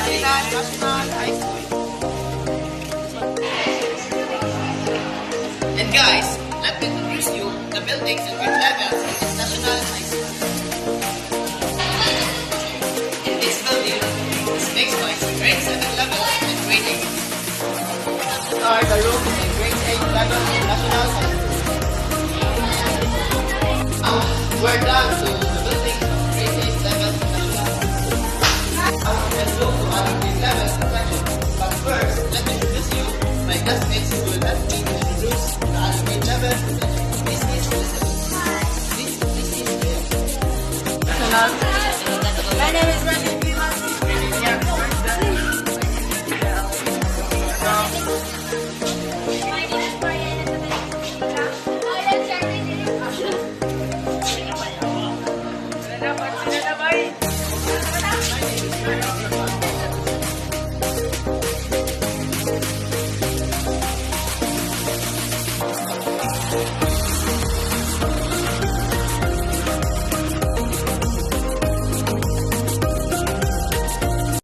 National High School. And guys, let me introduce you the buildings and grade levels of this National High School. In this building is mixed by grade 7 levels and grade 8. These are the rooms in grade 8 level of National High School. We're down to the buildings of grade 8 level of National High School. Let's go to other grade levels section. But first, let me introduce you my classmates who will help me introduce the other grade levels section. This is Elizabeth. This is Leo. My name is Ryan Pimas. Thank you.